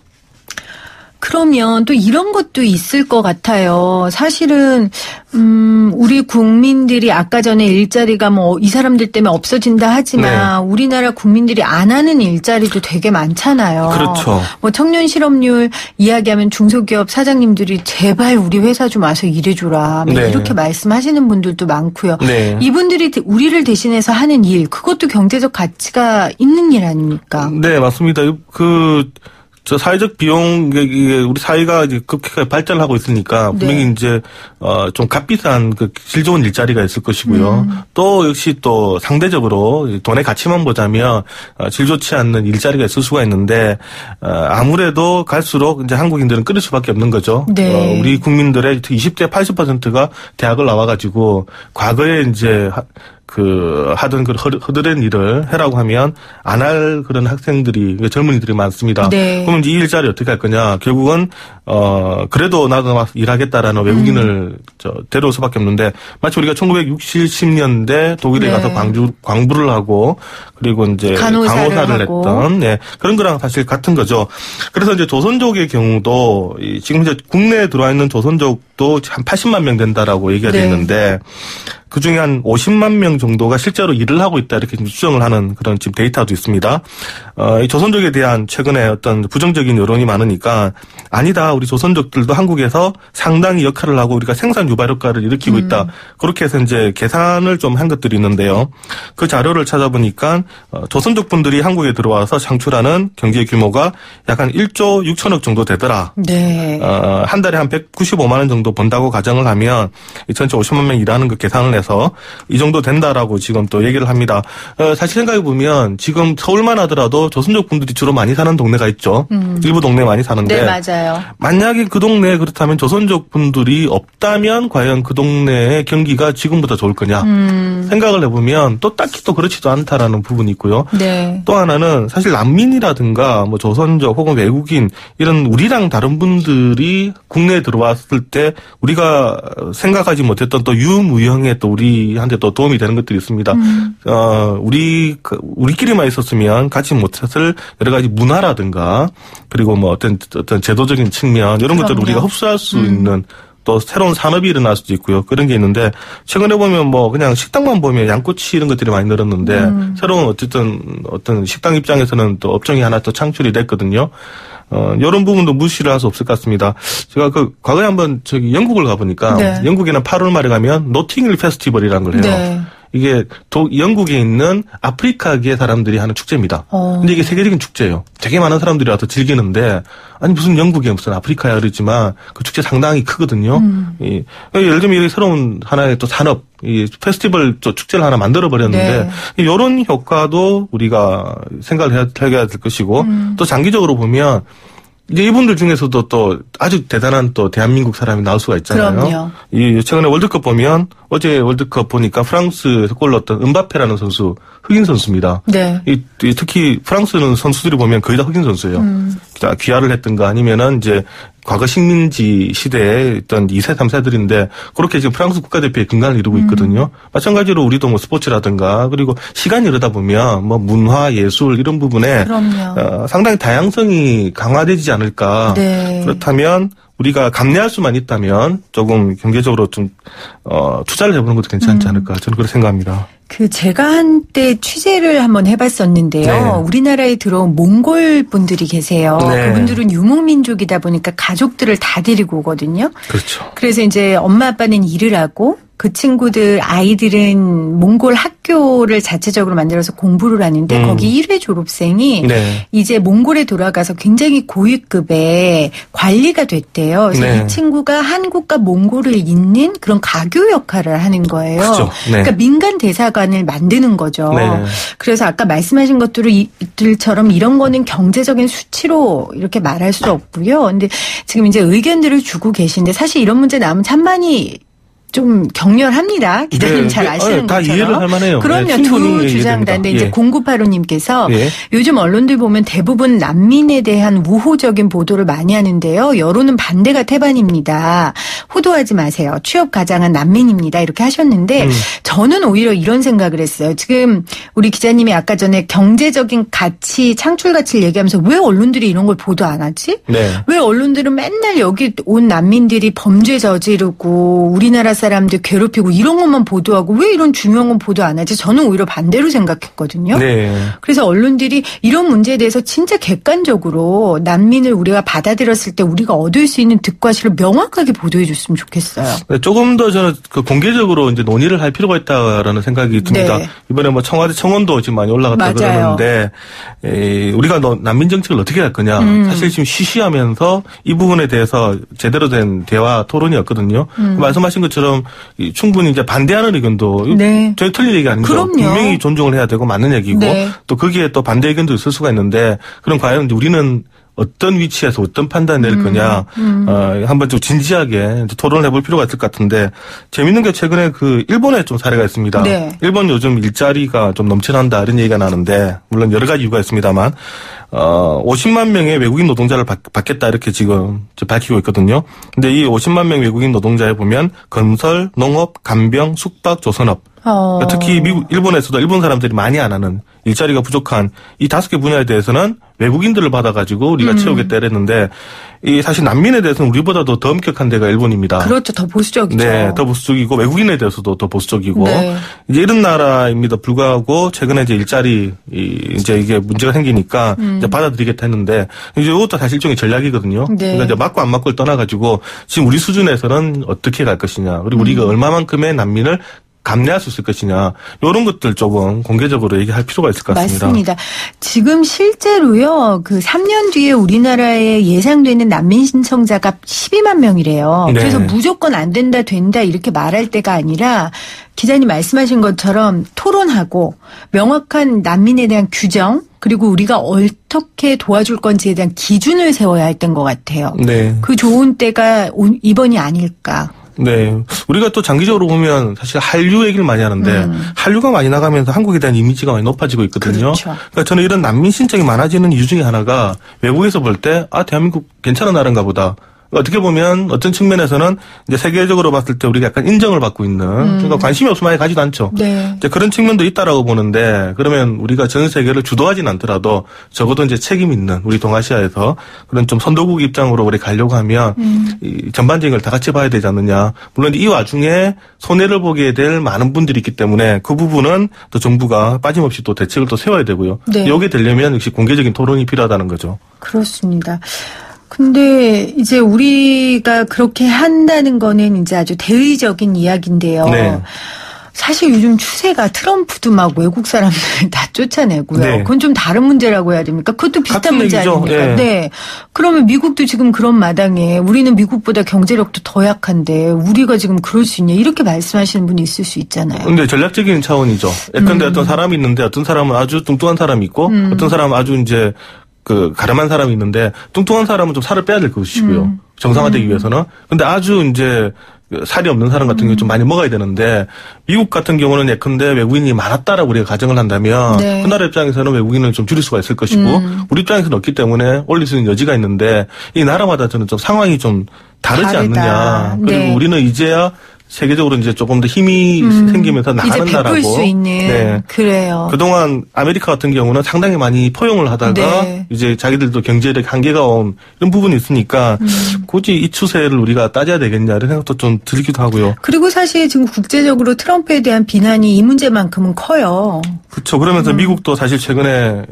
그러면 또 이런 것도 있을 것 같아요. 사실은 우리 국민들이 아까 전에 일자리가 뭐 이 사람들 때문에 없어진다 하지만 우리나라 국민들이 안 하는 일자리도 되게 많잖아요. 그렇죠. 뭐 청년 실업률 이야기하면 중소기업 사장님들이 제발 우리 회사 좀 와서 일해줘라. 이렇게 말씀하시는 분들도 많고요. 이분들이 우리를 대신해서 하는 일 그것도 경제적 가치가 있는 일 아닙니까? 네, 맞습니다. 저 사회적 비용, 우리 사회가 이제 급격하게 발전을 하고 있으니까 분명히 이제, 좀 값비싼 질 좋은 일자리가 있을 것이고요. 또 역시 또 상대적으로 돈의 가치만 보자면, 질 좋지 않는 일자리가 있을 수가 있는데, 아무래도 갈수록 이제 한국인들은 끊을 수밖에 없는 거죠. 우리 국민들의 20대 80%가 대학을 나와가지고, 과거에 이제, 하던 그 허드렛 일을 해라고 하면 안 할 그런 학생들이, 젊은이들이 많습니다. 그러면 이제 이 일자리 어떻게 할 거냐. 결국은, 그래도 나도 막 일하겠다라는 외국인을 데려올 수밖에 없는데, 마치 우리가 1960년대 독일에 가서 광부를 하고, 그리고 이제 간호사를 했던, 그런 거랑 사실 같은 거죠. 그래서 이제 조선족의 경우도, 지금 이제 국내에 들어와 있는 조선족도 한 80만 명 된다라고 얘기가 되어 있는데, 그 중에 한 50만 명 정도가 실제로 일을 하고 있다 이렇게 추정을 하는 그런 지금 데이터도 있습니다. 이 조선족에 대한 최근에 어떤 부정적인 여론이 많으니까 아니다. 우리 조선족들도 한국에서 상당히 역할을 하고 우리가 생산 유발 효과를 일으키고 있다. 그렇게 해서 이제 계산을 좀 한 것들이 있는데요. 그 자료를 찾아보니까 조선족 분들이 한국에 들어와서 창출하는 경제 규모가 약 한 1조 6천억 정도 되더라. 한 달에 한 195만 원 정도 번다고 가정을 하면 전체 50만 명 일하는 그 계산을 해서 이 정도 된다라고 지금 또 얘기를 합니다. 사실 생각해 보면 지금 서울만 하더라도 조선족 분들이 주로 많이 사는 동네가 있죠. 일부 동네 많이 사는데 맞아요. 만약에 그 동네에 그렇다면 조선족 분들이 없다면 과연 그 동네의 경기가 지금보다 좋을 거냐 생각을 해보면 또 딱히 또 그렇지도 않다라는 부분이 있고요. 또 하나는 사실 난민이라든가 뭐 조선족 혹은 외국인 이런 우리랑 다른 분들이 국내에 들어왔을 때 우리가 생각하지 못했던 또 유무형의 또 우리한테 또 도움이 되는 것들이 있습니다. 우리끼리만 있었으면 같이 못했을 여러 가지 문화라든가 그리고 뭐 어떤 제도적인 측면 이런 것들을 우리가 흡수할 수 있는 또 새로운 산업이 일어날 수도 있고요. 그런 게 있는데 최근에 보면 뭐 그냥 식당만 보면 양꼬치 이런 것들이 많이 늘었는데 새로운 어떤 식당 입장에서는 또 업종이 하나 또 창출이 됐거든요. 이런 부분도 무시를 할 수 없을 것 같습니다. 제가 과거에 한번 영국을 가보니까 영국에는 8월 말에 가면 노팅힐 페스티벌이라는 걸 해요. 이게 영국에 있는 아프리카계 사람들이 하는 축제입니다. 근데 이게 세계적인 축제예요. 되게 많은 사람들이 와서 즐기는데 아니 무슨 영국에 무슨 아프리카야 그러지만 그 축제 상당히 크거든요. 예를 들면 이게 새로운 하나의 또 산업 이 페스티벌 축제를 하나 만들어 버렸는데 네. 이런 효과도 우리가 생각을 해야 될 것이고 또 장기적으로 보면 이제 이분들 중에서도 또 아주 대단한 또 대한민국 사람이 나올 수가 있잖아요. 그럼요. 이 최근에 월드컵 보면 어제 월드컵 보니까 프랑스에서 골 넣었던 은바페라는 선수 흑인 선수입니다. 네. 특히 프랑스는 선수들이 보면 거의 다 흑인 선수예요. 귀화를 했든가 아니면은 이제 과거 식민지 시대에 있던 2세, 3세들인데 그렇게 지금 프랑스 국가대표에 근간을 이루고 있거든요. 마찬가지로 우리도 뭐 스포츠라든가 그리고 시간이 흐르다 보면 뭐 문화, 예술 이런 부분에 상당히 다양성이 강화되지 않을까. 네. 그렇다면 우리가 감내할 수만 있다면 조금 경제적으로 좀 투자를 해보는 것도 괜찮지 않을까 저는 그렇게 생각합니다. 제가 한때 취재를 한번 해봤었는데요. 네. 우리나라에 들어온 몽골 분들이 계세요. 네. 그분들은 유목민족이다 보니까 가족들을 다 데리고 오거든요. 그렇죠. 그래서 이제 엄마 아빠는 일을 하고 그 친구들 아이들은 몽골 학교를 자체적으로 만들어서 공부를 하는데 거기 1회 졸업생이 네. 이제 몽골에 돌아가서 굉장히 고위급의 관리가 됐대요. 그래서 네. 이 친구가 한국과 몽골을 잇는 그런 가교 역할을 하는 거예요. 그렇죠. 네. 그러니까 민간 대사관을 만드는 거죠. 네. 그래서 아까 말씀하신 것들처럼 이런 거는 경제적인 수치로 이렇게 말할 수 없고요. 근데 지금 이제 의견들을 주고 계신데 사실 이런 문제 나오면 참 많이 좀 격렬합니다. 기자님 네, 잘 아시는 다 것처럼. 이해를 할 만해요. 그럼요. 네, 두 주장단데 이제 0985님께서 요즘 언론들 보면 대부분 난민에 대한 우호적인 보도를 많이 하는데요. 여론은 반대가 태반입니다. 호도하지 마세요. 취업 가장한 난민입니다. 이렇게 하셨는데 저는 오히려 이런 생각을 했어요. 지금 우리 기자님이 아까 전에 경제적인 가치, 창출 가치를 얘기하면서 왜 언론들이 이런 걸 보도 안 하지? 네. 왜 언론들은 맨날 여기 온 난민들이 범죄 저지르고 우리나라 사람들 괴롭히고 이런 것만 보도하고 왜 이런 중요한 건 보도 안 하지? 저는 오히려 반대로 생각했거든요. 네. 그래서 언론들이 이런 문제에 대해서 진짜 객관적으로 난민을 우리가 받아들였을 때 우리가 얻을 수 있는 득과 실을 명확하게 보도해 줬으면 좋겠어요. 네, 조금 더 저는 공개적으로 이제 논의를 할 필요가 있다라는 생각이 듭니다. 네. 이번에 뭐 청와대 청원도 지금 많이 올라갔다 그러는데 우리가 난민 정책을 어떻게 할 거냐. 사실 지금 쉬쉬하면서 이 부분에 대해서 제대로 된 대화 토론이었거든요. 말씀하신 것처럼 충분히 이제 반대하는 의견도 네. 저희 틀린 얘기 아니죠. 그럼요. 분명히 존중을 해야 되고 맞는 얘기고 네. 또 거기에 또 반대 의견도 있을 수가 있는데 그럼 과연 이제 우리는 어떤 위치에서 어떤 판단을 내릴 거냐 한번 좀 진지하게 토론을 해볼 필요가 있을 것 같은데 재밌는 게 최근에 그 일본에 좀 사례가 있습니다. 네. 일본 요즘 일자리가 좀 넘쳐난다 이런 얘기가 나는데 물론 여러 가지 이유가 있습니다만 50만 명의 외국인 노동자를 받겠다 이렇게 지금 밝히고 있거든요. 근데 이 50만 명 외국인 노동자에 보면 건설, 농업, 간병, 숙박, 조선업 특히 일본에서도 일본 사람들이 많이 안 하는 일자리가 부족한 이 5개 분야에 대해서는 외국인들을 받아가지고 우리가 채우겠다 이랬는데 이 사실 난민에 대해서는 우리보다도 더 엄격한 데가 일본입니다. 그렇죠. 더 보수적이죠. 네, 더 보수적이고 외국인에 대해서도 더 보수적이고 네. 이제 이런 나라입니다. 불구하고 최근에 이제 일자리 이제 이게 문제가 생기니까 이제 받아들이겠다 했는데 이제 이것도 사실 일종의 전략이거든요. 네. 그러니까 이제 맞고 안 맞고를 떠나가지고 지금 우리 수준에서는 어떻게 갈 것이냐 그리고 우리가 얼마만큼의 난민을 감내할 수 있을 것이냐 이런 것들 조금 공개적으로 얘기할 필요가 있을 것 같습니다. 맞습니다. 지금 실제로요. 그 3년 뒤에 우리나라에 예상되는 난민 신청자가 12만 명이래요. 네. 그래서 무조건 안 된다 이렇게 말할 때가 아니라 기자님 말씀하신 것처럼 토론하고 명확한 난민에 대한 규정 그리고 우리가 어떻게 도와줄 건지에 대한 기준을 세워야 할 때인 것 같아요. 네. 그 좋은 때가 이번이 아닐까. 네. 우리가 또 장기적으로 보면 사실 한류 얘기를 많이 하는데 한류가 많이 나가면서 한국에 대한 이미지가 많이 높아지고 있거든요. 그렇죠. 그러니까 저는 이런 난민 신청이 많아지는 이유 중에 하나가 외국에서 볼 때 대한민국 괜찮은 나라인가 보다. 어떻게 보면 어떤 측면에서는 이제 세계적으로 봤을 때 우리가 약간 인정을 받고 있는 그러니까 관심이 없으면 아예 가지도 않죠. 네. 이제 그런 측면도 있다라고 보는데 그러면 우리가 전 세계를 주도하진 않더라도 적어도 이제 책임 있는 우리 동아시아에서 그런 좀 선도국 입장으로 우리 가려고 하면 이 전반적인 걸 다 같이 봐야 되지 않느냐. 물론 이 와중에 손해를 보게 될 많은 분들이 있기 때문에 그 부분은 또 정부가 빠짐없이 또 대책을 또 세워야 되고요. 네. 여기에 되려면 역시 공개적인 토론이 필요하다는 거죠. 그렇습니다. 근데 이제 우리가 그렇게 한다는 거는 이제 아주 대의적인 이야기인데요. 네. 사실 요즘 추세가 트럼프도 막 외국 사람들 다 쫓아내고요. 네. 그건 좀 다른 문제라고 해야 됩니까? 그것도 비슷한 문제 얘기죠. 아닙니까? 네. 네. 그러면 미국도 지금 그런 마당에 우리는 미국보다 경제력도 더 약한데 우리가 지금 그럴 수 있냐 이렇게 말씀하시는 분이 있을 수 있잖아요. 근데 전략적인 차원이죠. 예컨대 어떤 사람이 있는데 어떤 사람은 아주 뚱뚱한 사람이 있고 어떤 사람은 아주 이제 가름한 사람이 있는데 뚱뚱한 사람은 좀 살을 빼야 될 것이고요. 정상화되기 위해서는. 근데 아주 이제 살이 없는 사람 같은 경우 좀 많이 먹어야 되는데 미국 같은 경우는 예컨대 외국인이 많았다라고 우리가 가정을 한다면 네. 그 나라 입장에서는 외국인을 좀 줄일 수가 있을 것이고 우리 입장에서는 없기 때문에 올릴 수 있는 여지가 있는데 이 나라마다 저는 좀 상황이 좀 다르지 않느냐. 그리고 네. 우리는 이제야 세계적으로 이제 조금 더 힘이 생기면서 나가는 이제 나라고. 수 있는. 네. 그래요. 그동안 아메리카 같은 경우는 상당히 많이 포용을 하다가 네. 이제 자기들도 경제력 한계가 온 이런 부분이 있으니까 굳이 이 추세를 우리가 따져야 되겠냐 이런 생각도 좀 들기도 하고요. 그리고 사실 지금 국제적으로 트럼프에 대한 비난이 이 문제만큼은 커요. 그렇죠. 그러면서 미국도 사실 최근에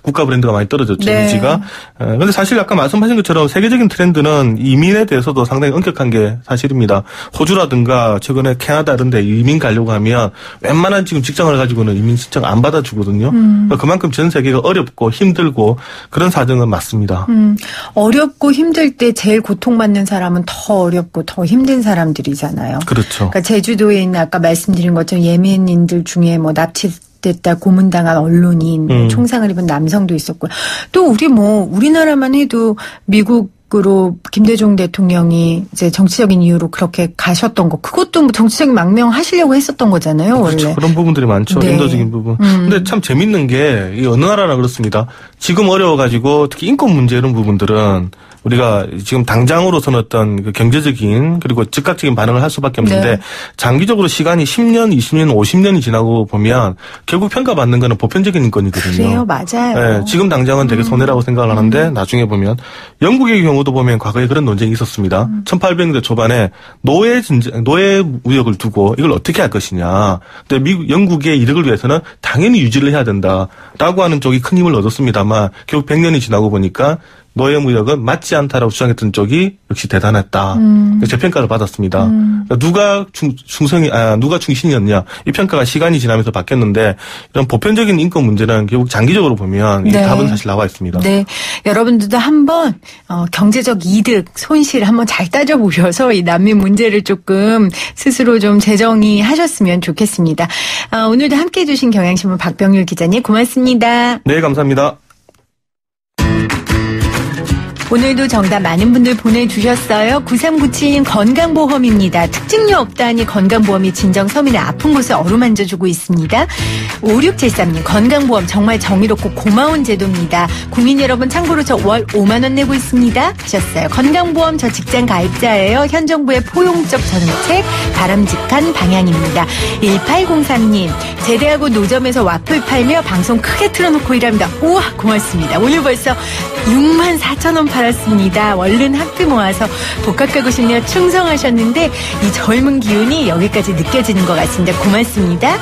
국가 브랜드가 많이 떨어졌죠. 네. 위치가. 그런데 사실 아까 말씀하신 것처럼 세계적인 트렌드는 이민에 대해서도 상당히 엄격한 게 사실입니다. 호주라든가 최근에 캐나다 이런 데 이민 가려고 하면 웬만한 지금 직장을 가지고는 이민 신청 안 받아주거든요. 그만큼 전 세계가 어렵고 힘들고 그런 사정은 맞습니다. 어렵고 힘들 때 제일 고통받는 사람은 더 어렵고 더 힘든 사람들이잖아요. 그렇죠. 그러니까 제주도에 있는 아까 말씀드린 것처럼 예멘인들 중에 뭐 납치됐다 고문당한 언론인, 총상을 입은 남성도 있었고요. 또 우리나라만 해도 미국으로 김대중 대통령이 이제 정치적인 이유로 그렇게 가셨던 거, 그것도 뭐 정치적인 망명 하시려고 했었던 거잖아요, 그렇죠. 원래. 그런 부분들이 많죠. 네. 인도적인 부분. 근데 참 재밌는 게, 이 어느 나라나 그렇습니다. 지금 어려워가지고, 특히 인권 문제 이런 부분들은, 우리가 지금 당장으로서는 어떤 그 경제적인 그리고 즉각적인 반응을 할 수밖에 없는데 네. 장기적으로 시간이 10년, 20년, 50년이 지나고 보면 결국 평가받는 거는 보편적인 인권이거든요. 그래요, 맞아요. 네, 지금 당장은 되게 손해라고 생각을 하는데 나중에 보면 영국의 경우도 보면 과거에 그런 논쟁이 있었습니다. 1800년대 초반에 노예 무역을 두고 이걸 어떻게 할 것이냐. 근데 영국의 이득을 위해서는 당연히 유지를 해야 된다라고 하는 쪽이 큰 힘을 얻었습니다만 결국 100년이 지나고 보니까 노예 무역은 맞지 않다라고 주장했던 쪽이 역시 대단했다. 재평가를 받았습니다. 그러니까 누가 중심이었냐. 이 평가가 시간이 지나면서 바뀌었는데 이런 보편적인 인권 문제는 결국 장기적으로 보면 이 답은 사실 나와 있습니다. 네, 여러분들도 한번 경제적 이득, 손실 한번 잘 따져보셔서 이 난민 문제를 조금 스스로 좀 재정의 하셨으면 좋겠습니다. 오늘도 함께해 주신 경향신문 박병률 기자님 고맙습니다. 네, 감사합니다. 오늘도 정답 많은 분들 보내주셨어요. 9397님 건강보험입니다. 특징료 없다니 건강보험이 진정 서민의 아픈 곳을 어루만져주고 있습니다. 5673님 건강보험 정말 정의롭고 고마운 제도입니다. 국민 여러분 참고로 저 월 5만 원 내고 있습니다 하셨어요. 건강보험 저 직장 가입자예요. 현 정부의 포용적 정책 바람직한 방향입니다. 1803님 제대하고 노점에서 와플 팔며 방송 크게 틀어놓고 일합니다. 우와 고맙습니다. 오늘 벌써 64,000원 팔았습니다. 얼른 학비 모아서 복학하고 싶네요. 충성하셨는데 이 젊은 기운이 여기까지 느껴지는 것 같습니다. 고맙습니다.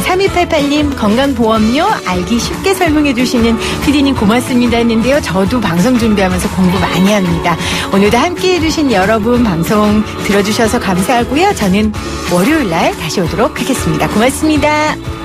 3288님 건강보험료 알기 쉽게 설명해 주시는 PD님 고맙습니다 했는데요. 저도 방송 준비하면서 공부 많이 합니다. 오늘도 함께해 주신 여러분 방송 들어주셔서 감사하고요. 저는 월요일 날 다시 오도록 하겠습니다. 고맙습니다.